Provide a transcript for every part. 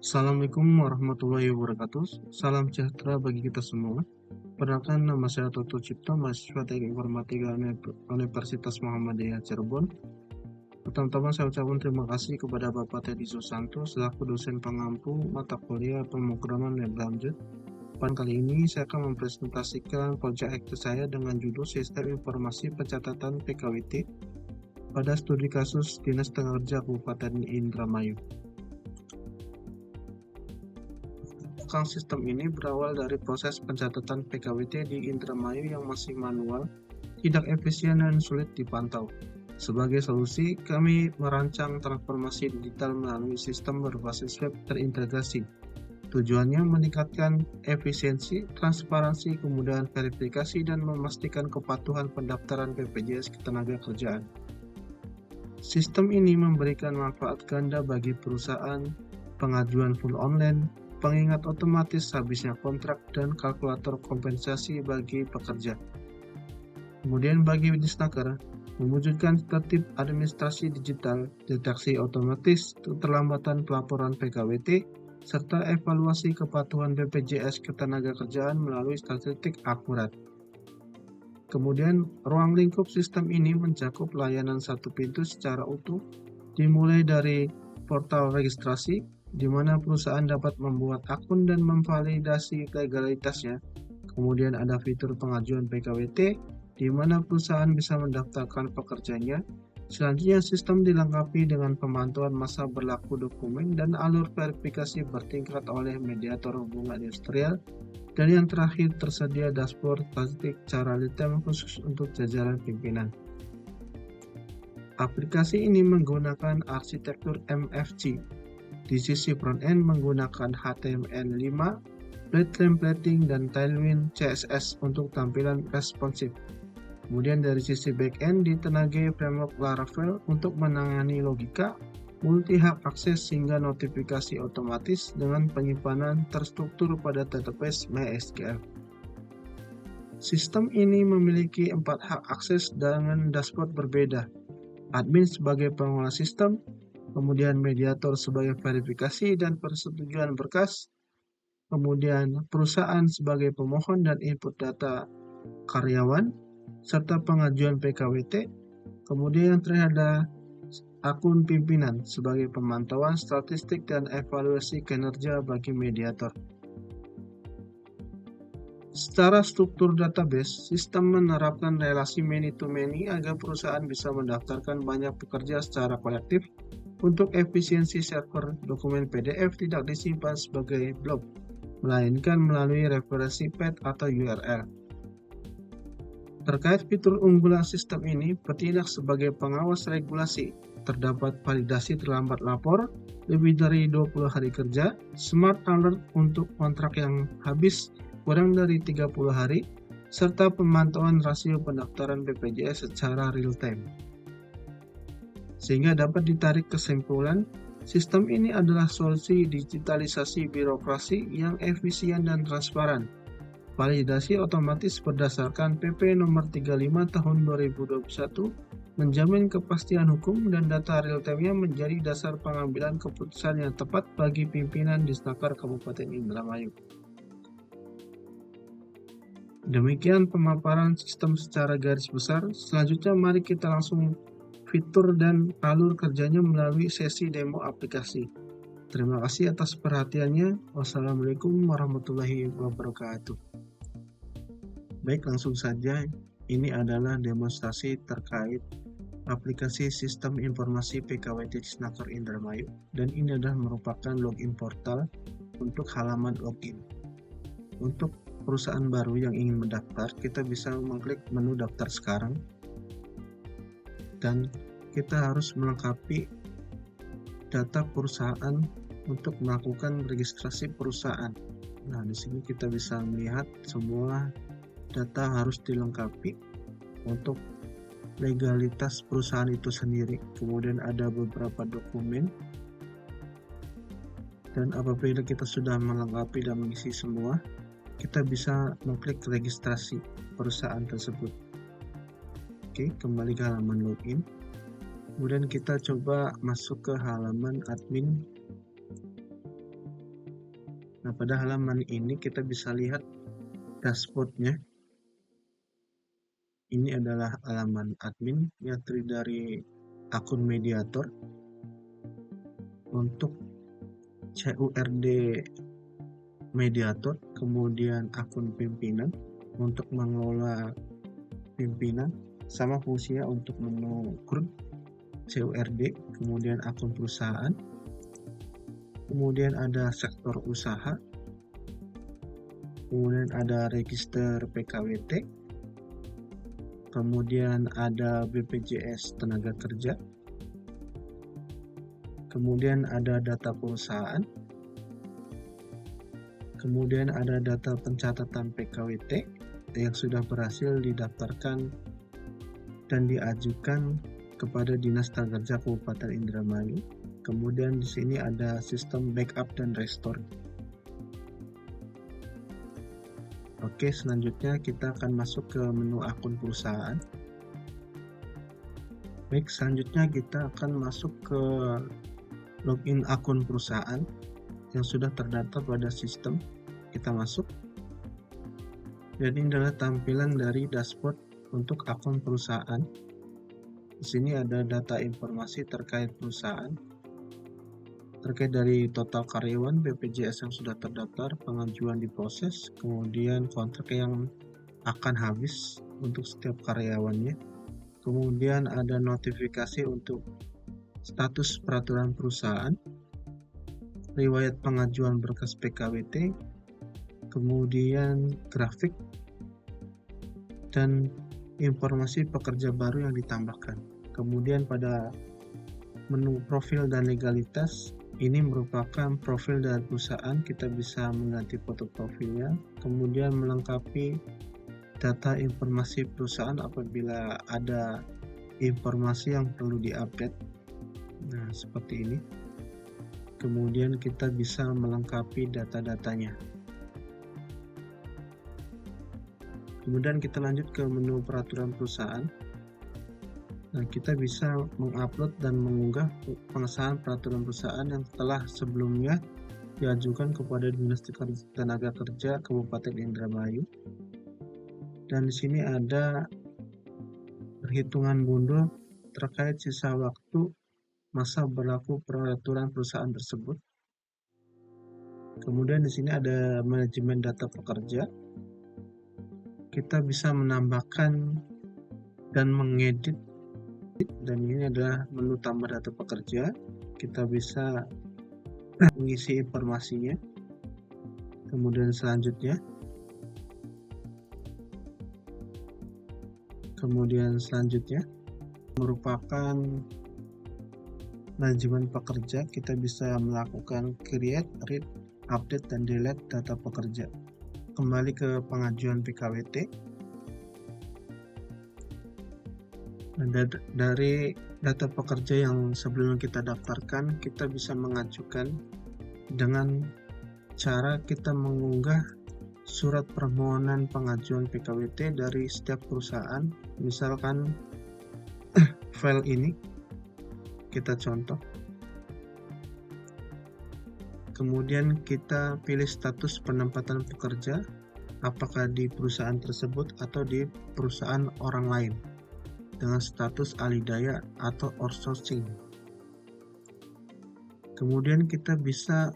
Assalamualaikum warahmatullahi wabarakatuh. Salam sejahtera bagi kita semua. Perkenalkan, nama saya Toto Cipto, mahasiswa Teknik Informatika Universitas Muhammadiyah Cirebon. Pertama-tama saya ucapkan terima kasih kepada Bapak Teddy Susanto selaku dosen pengampu mata kuliah pemrograman web lanjut. Pada kali ini saya akan mempresentasikan proyek saya dengan judul Sistem Informasi Pencatatan PKWT pada studi kasus Dinas Tenaga Kerja Kabupaten Indramayu. Sistem ini berawal dari proses pencatatan PKWT di Indramayu yang masih manual, tidak efisien dan sulit dipantau. Sebagai solusi, kami merancang transformasi digital melalui sistem berbasis web terintegrasi. Tujuannya meningkatkan efisiensi, transparansi, kemudahan verifikasi, dan memastikan kepatuhan pendaftaran BPJS Ketenagakerjaan. Sistem ini memberikan manfaat ganda bagi perusahaan, pengajuan full online, pengingat otomatis habisnya kontrak, dan kalkulator kompensasi bagi pekerja. Kemudian bagi Disnaker, mewujudkan tertib administrasi digital, deteksi otomatis keterlambatan pelaporan PKWT, serta evaluasi kepatuhan BPJS Ketenagakerjaan melalui statistik akurat. Kemudian, ruang lingkup sistem ini mencakup layanan satu pintu secara utuh, dimulai dari portal registrasi, di mana perusahaan dapat membuat akun dan memvalidasi legalitasnya. Kemudian ada fitur pengajuan PKWT, di mana perusahaan bisa mendaftarkan pekerjanya. Selanjutnya, sistem dilengkapi dengan pemantauan masa berlaku dokumen dan alur verifikasi bertingkat oleh mediator hubungan industrial. Dan yang terakhir, tersedia dashboard statistik secara detail khusus untuk jajaran pimpinan. Aplikasi ini menggunakan arsitektur MFG. Di sisi front-end menggunakan HTML5, Blade Templating, dan Tailwind CSS untuk tampilan responsif. Kemudian dari sisi back-end ditenagai framework Laravel untuk menangani logika, multi-hak akses hingga notifikasi otomatis dengan penyimpanan terstruktur pada database MySQL. Sistem ini memiliki 4 hak akses dengan dashboard berbeda. Admin sebagai pengelola sistem, kemudian mediator sebagai verifikasi dan persetujuan berkas, kemudian perusahaan sebagai pemohon dan input data karyawan, serta pengajuan PKWT, kemudian yang terakhir ada akun pimpinan sebagai pemantauan statistik dan evaluasi kinerja bagi mediator. Secara struktur database, sistem menerapkan relasi many-to-many agar perusahaan bisa mendaftarkan banyak pekerja secara kolektif. Untuk efisiensi server, dokumen PDF tidak disimpan sebagai blok, melainkan melalui referensi path atau URL. Terkait fitur unggulan sistem ini, bertindak sebagai pengawas regulasi. Terdapat validasi terlambat lapor, lebih dari 20 hari kerja, smart alert untuk kontrak yang habis kurang dari 30 hari, serta pemantauan rasio pendaftaran BPJS secara real-time. Sehingga dapat ditarik kesimpulan, sistem ini adalah solusi digitalisasi birokrasi yang efisien dan transparan. Validasi otomatis berdasarkan PP nomor 35 tahun 2021 menjamin kepastian hukum dan data real-time-nya menjadi dasar pengambilan keputusan yang tepat bagi pimpinan Disnaker Kabupaten Indramayu. Demikian pemaparan sistem secara garis besar. Selanjutnya mari kita langsung fitur dan alur kerjanya melalui sesi demo aplikasi. Terima kasih atas perhatiannya. Wassalamualaikum warahmatullahi wabarakatuh. Baik, langsung saja. Ini adalah demonstrasi terkait aplikasi sistem informasi PKWT Disnaker Indramayu, dan ini adalah merupakan login portal untuk halaman login. Untuk perusahaan baru yang ingin mendaftar, kita bisa mengklik menu daftar sekarang, dan kita harus melengkapi data perusahaan untuk melakukan registrasi perusahaan. Nah, di sini kita bisa melihat semua data harus dilengkapi untuk legalitas perusahaan itu sendiri. Kemudian ada beberapa dokumen, dan apabila kita sudah melengkapi dan mengisi semua, kita bisa mengklik registrasi perusahaan tersebut. Oke, kembali ke halaman login. Kemudian kita coba masuk ke halaman admin. Nah, pada halaman ini kita bisa lihat dashboard-nya. Ini adalah halaman admin yang terdiri dari akun mediator untuk CURD mediator, kemudian akun pimpinan untuk mengelola pimpinan, sama fungsinya untuk menu grup CURD, kemudian akun perusahaan, kemudian ada sektor usaha, kemudian ada register PKWT, kemudian ada BPJS Tenaga Kerja, kemudian ada data perusahaan, kemudian ada data pencatatan PKWT yang sudah berhasil didaftarkan dan diajukan kepada Dinas Tenaga Kerja Kabupaten Indramayu. Kemudian di sini ada sistem backup dan restore. Oke, selanjutnya kita akan masuk ke menu akun perusahaan. Baik, selanjutnya kita akan masuk ke login akun perusahaan yang sudah terdaftar pada sistem. Kita masuk. Jadi ini adalah tampilan dari dashboard untuk akun perusahaan. Di sini ada data informasi terkait perusahaan, terkait dari total karyawan, BPJS yang sudah terdaftar, pengajuan diproses, kemudian kontrak yang akan habis untuk setiap karyawannya. Kemudian ada notifikasi untuk status peraturan perusahaan, riwayat pengajuan berkas PKWT, kemudian grafik, dan informasi pekerja baru yang ditambahkan. Kemudian pada menu profil dan legalitas, ini merupakan profil dari perusahaan. Kita bisa mengganti foto profilnya, kemudian melengkapi data informasi perusahaan apabila ada informasi yang perlu diupdate. Nah, seperti ini. Kemudian kita bisa melengkapi data-datanya. Kemudian kita lanjut ke menu peraturan perusahaan. Nah, kita bisa mengupload dan mengunggah pengesahan peraturan perusahaan yang telah sebelumnya diajukan kepada Dinas Tenaga Kerja Kabupaten Indramayu. Dan di sini ada perhitungan mundur terkait sisa waktu masa berlaku peraturan perusahaan tersebut. Kemudian di sini ada manajemen data pekerja. Kita bisa menambahkan dan mengedit, dan ini adalah menu tambah data pekerja. Kita bisa mengisi informasinya. Kemudian selanjutnya merupakan manajemen pekerja. Kita bisa melakukan create, read, update, dan delete data pekerja. Kembali ke pengajuan PKWT. Dari data pekerja yang sebelumnya kita daftarkan, kita bisa mengajukan dengan cara kita mengunggah surat permohonan pengajuan PKWT dari setiap perusahaan. Misalkan file ini kita contoh. Kemudian kita pilih status penempatan pekerja, apakah di perusahaan tersebut atau di perusahaan orang lain, dengan status alidaya atau outsourcing. Kemudian kita bisa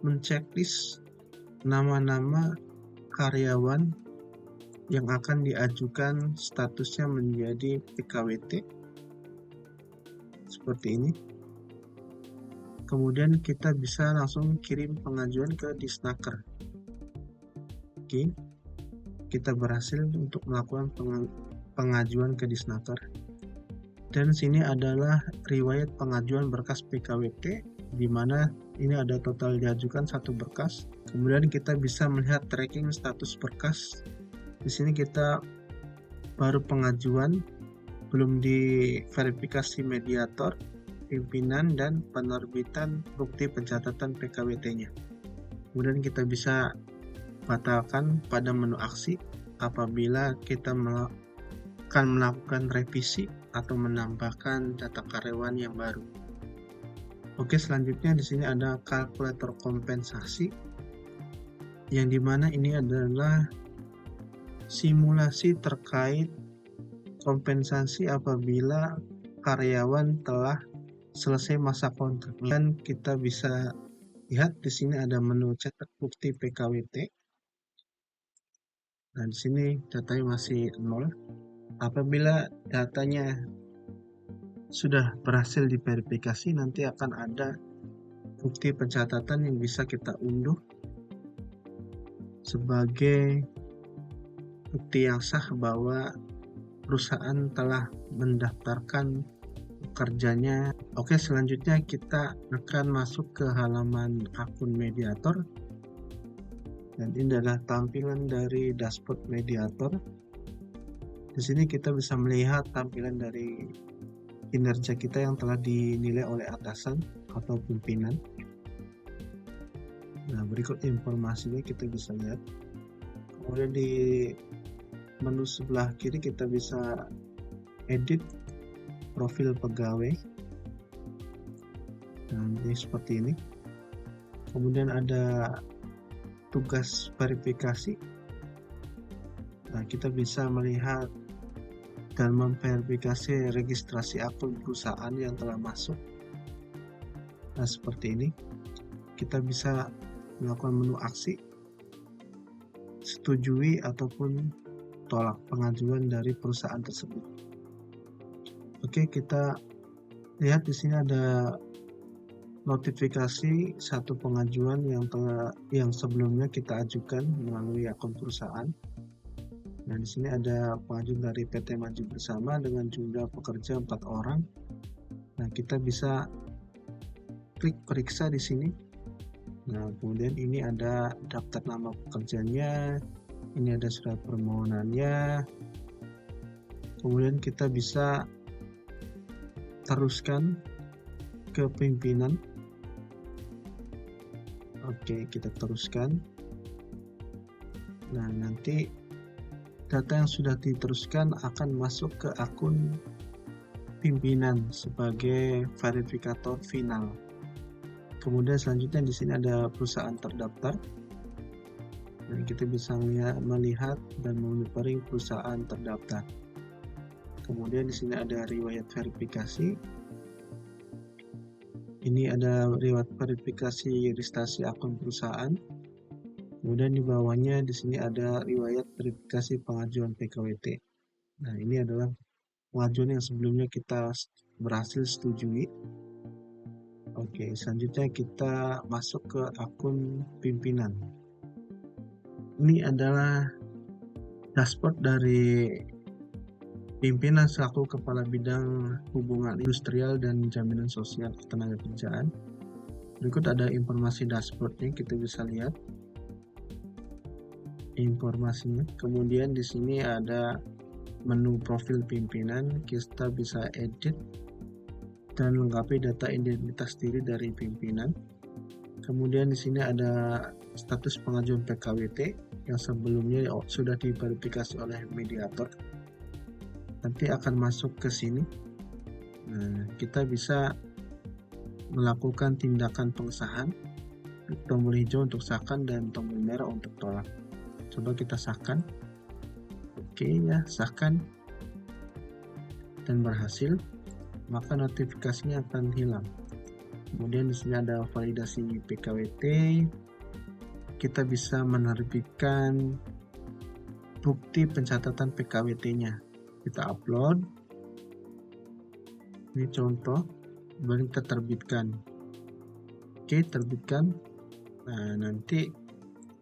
menceklis nama-nama karyawan yang akan diajukan statusnya menjadi PKWT seperti ini. Kemudian kita bisa langsung kirim pengajuan ke Disnaker. Oke, kita berhasil untuk melakukan pengajuan ke Disnaker. Dan sini adalah riwayat pengajuan berkas PKWT, di mana ini ada total diajukan 1 berkas. Kemudian kita bisa melihat tracking status berkas. Di sini kita baru pengajuan, belum diverifikasi mediator, pimpinan, dan penerbitan bukti pencatatan PKWT-nya. Kemudian kita bisa batalkan pada menu aksi apabila kita akan melakukan revisi atau menambahkan data karyawan yang baru. Oke, selanjutnya di sini ada kalkulator kompensasi. yang dimana ini adalah simulasi terkait kompensasi apabila karyawan telah selesai masa kontrak. Dan kita bisa lihat di sini ada menu cetak bukti PKWT. Nah, di sini datanya masih 0. Apabila datanya sudah berhasil diverifikasi, nanti akan ada bukti pencatatan yang bisa kita unduh sebagai bukti yang sah bahwa perusahaan telah mendaftarkan pekerjanya. Oke, selanjutnya kita akan masuk ke halaman akun mediator. Dan ini adalah tampilan dari dashboard mediator. Di sini kita bisa melihat tampilan dari kinerja kita yang telah dinilai oleh atasan atau pimpinan. Nah, berikut informasinya kita bisa lihat. Kemudian di menu sebelah kiri kita bisa edit profil pegawai. Nah, ini seperti ini. Kemudian ada tugas verifikasi. Nah, kita bisa melihat dan memverifikasi registrasi akun perusahaan yang telah masuk. Nah, seperti ini. Kita bisa melakukan menu aksi, setujui ataupun tolak pengajuan dari perusahaan tersebut. Oke, kita lihat di sini ada notifikasi satu pengajuan yang sebelumnya kita ajukan melalui akun perusahaan. Nah, di sini ada pengajuan dari PT Maju Bersama dengan jumlah pekerja 4 orang. Nah, kita bisa klik periksa di sini. Nah, kemudian ini ada daftar nama pekerjanya, ini ada surat permohonannya. Kemudian kita bisa teruskan ke pimpinan. Oke, kita teruskan. Nah, nanti data yang sudah diteruskan akan masuk ke akun pimpinan sebagai verifikator final. Kemudian selanjutnya di sini ada perusahaan terdaftar. Dan kita bisa melihat dan monitoring perusahaan terdaftar. Kemudian di sini ada riwayat verifikasi. Ini ada riwayat verifikasi registrasi akun perusahaan. Kemudian di bawahnya di sini ada riwayat verifikasi pengajuan PKWT. Nah, ini adalah pengajuan yang sebelumnya kita berhasil setujui. Oke, selanjutnya kita masuk ke akun pimpinan. Ini adalah dashboard dari pimpinan selaku Kepala Bidang Hubungan Industrial dan Jaminan Sosial Ketenagakerjaan. Berikut ada informasi dashboardnya, kita bisa lihat informasinya. Kemudian di sini ada menu profil pimpinan, kita bisa edit dan lengkapi data identitas diri dari pimpinan. Kemudian di sini ada status pengajuan PKWT yang sebelumnya sudah diverifikasi oleh mediator. Nanti akan masuk ke sini. Nah, kita bisa melakukan tindakan pengesahan. Tombol hijau untuk sahkan dan tombol merah untuk tolak. Coba kita sahkan. Oke ya, sahkan dan berhasil. Maka notifikasinya akan hilang. Kemudian di sini ada validasi PKWT. Kita bisa menerbitkan bukti pencatatan PKWT-nya. Kita upload. Ini contoh, baru kita terbitkan. Oke, terbitkan. Nah, nanti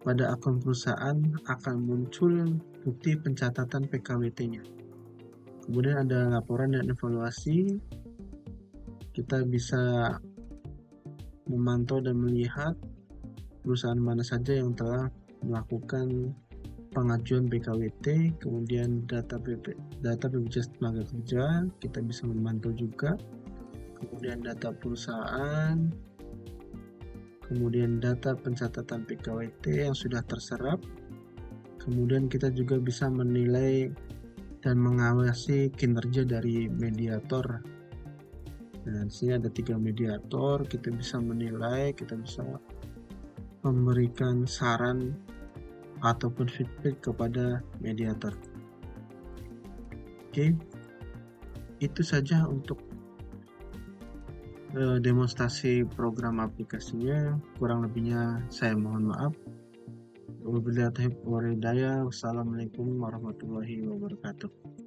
pada akun perusahaan akan muncul bukti pencatatan PKWT-nya. Kemudian ada laporan dan evaluasi. Kita bisa memantau dan melihat perusahaan mana saja yang telah melakukan pengajuan PKWT, kemudian data BPJS Tenagakerja kita bisa memantau juga, kemudian data perusahaan, kemudian data pencatatan PKWT yang sudah terserap, kemudian kita juga bisa menilai dan mengawasi kinerja dari mediator. Nah, di sini ada 3 mediator, kita bisa menilai, kita bisa memberikan saran ataupun feedback kepada mediator. Oke, itu saja untuk demonstrasi program aplikasinya. Kurang lebihnya saya mohon maaf. Wabillahi taufiq wal hidayah. Wassalamualaikum warahmatullahi wabarakatuh.